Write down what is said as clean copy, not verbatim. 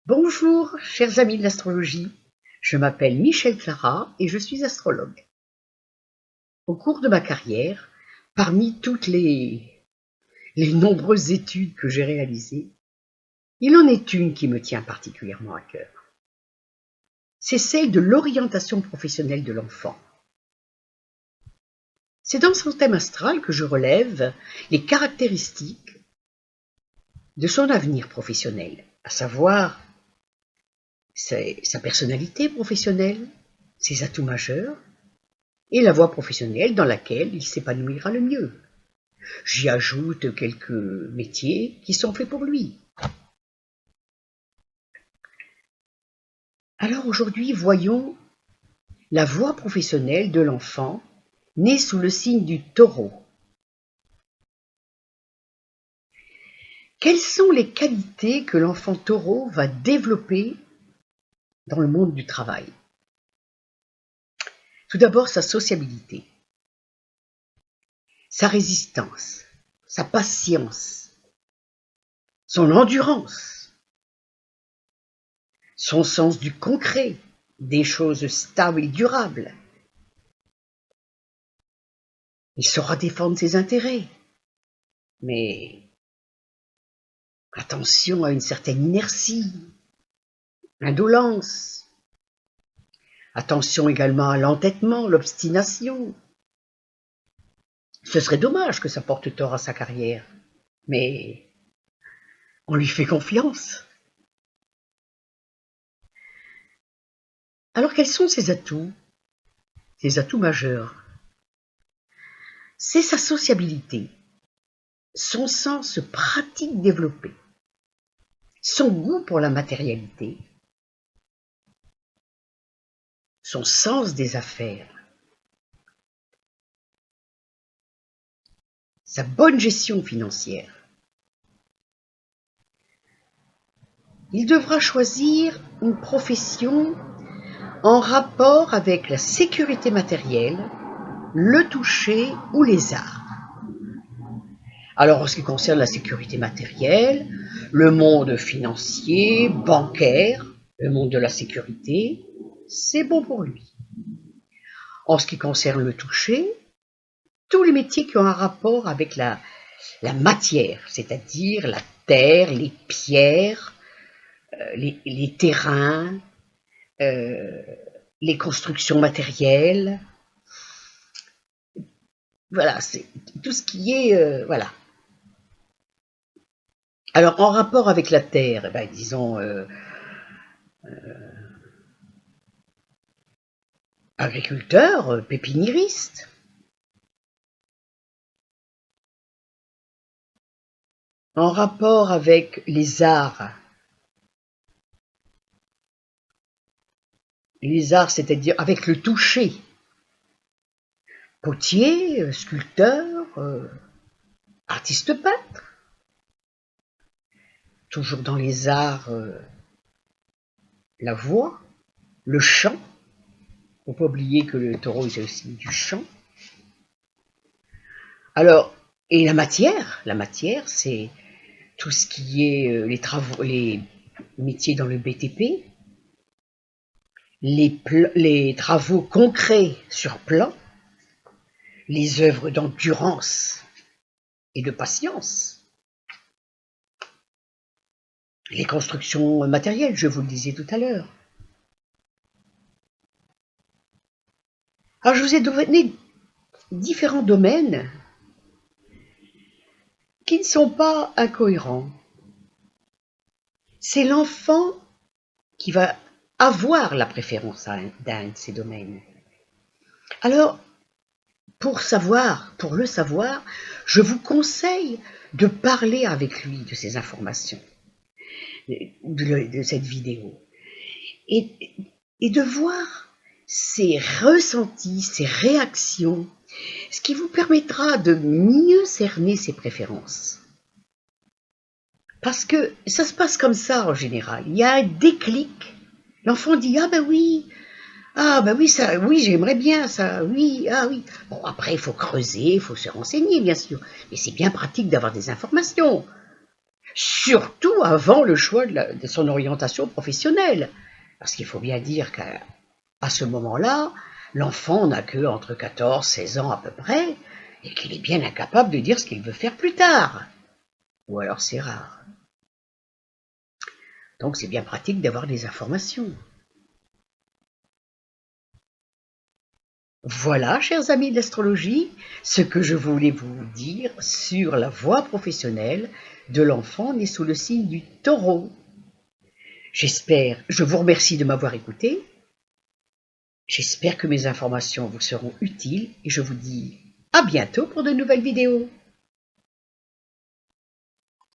Bonjour, chers amis de l'astrologie. Je m'appelle Michel Clara et je suis astrologue. Au cours de ma carrière, parmi toutes les nombreuses études que j'ai réalisées, il en est une qui me tient particulièrement à cœur. C'est celle de l'orientation professionnelle de l'enfant. C'est dans son thème astral que je relève les caractéristiques de son avenir professionnel, à savoir sa personnalité professionnelle, ses atouts majeurs, et la voie professionnelle dans laquelle il s'épanouira le mieux. J'y ajoute quelques métiers qui sont faits pour lui. Alors aujourd'hui, voyons la voie professionnelle de l'enfant né sous le signe du Taureau. Quelles sont les qualités que l'enfant Taureau va développer dans le monde du travail? Tout d'abord, sa sociabilité, sa résistance, sa patience, son endurance, son sens du concret, des choses stables et durables. Il saura défendre ses intérêts, mais attention à une certaine inertie, l'indolence. Attention également à l'entêtement, l'obstination. Ce serait dommage que ça porte tort à sa carrière, mais on lui fait confiance. Alors quels sont ses atouts majeurs? C'est sa sociabilité, son sens pratique développé, son goût pour la matérialité, son sens des affaires, sa bonne gestion financière. Il devra choisir une profession en rapport avec la sécurité matérielle, le toucher ou les arts. Alors en ce qui concerne la sécurité matérielle, le monde financier, bancaire, le monde de la sécurité, c'est bon pour lui. En ce qui concerne le toucher, tous les métiers qui ont un rapport avec la matière, c'est-à-dire la terre, les pierres, les terrains, les constructions matérielles. Voilà, c'est tout ce qui est... voilà. Alors, en rapport avec la terre, disons, agriculteur, pépiniériste. En rapport avec les arts, c'est-à-dire avec le toucher, potier, sculpteur, artiste peintre. Toujours dans les arts, la voix, le chant. Il ne faut pas oublier que le taureau, c'est aussi du chant. Alors, et la matière, c'est tout ce qui est les métiers dans le BTP, les travaux concrets sur plan, les œuvres d'endurance et de patience, les constructions matérielles, je vous le disais tout à l'heure. Alors je vous ai donné différents domaines qui ne sont pas incohérents. C'est l'enfant qui va avoir la préférence d'un de ces domaines. Alors, pour le savoir, je vous conseille de parler avec lui de ces informations, de cette vidéo, et de voir ses ressentis, ses réactions, ce qui vous permettra de mieux cerner ses préférences. Parce que ça se passe comme ça en général. Il y a un déclic. L'enfant dit ah ben oui, ça, oui j'aimerais bien ça, oui, ah oui. Bon après il faut creuser, il faut se renseigner bien sûr, mais c'est bien pratique d'avoir des informations. surtout avant le choix de son orientation professionnelle. Parce qu'il faut bien dire qu'à ce moment-là, l'enfant n'a que entre 14 et 16 ans à peu près, et qu'il est bien incapable de dire ce qu'il veut faire plus tard. Ou alors c'est rare. Donc c'est bien pratique d'avoir des informations. Voilà, chers amis de l'astrologie, ce que je voulais vous dire sur la voie professionnelle de l'enfant né sous le signe du Taureau. Je vous remercie de m'avoir écouté. J'espère que mes informations vous seront utiles et je vous dis à bientôt pour de nouvelles vidéos.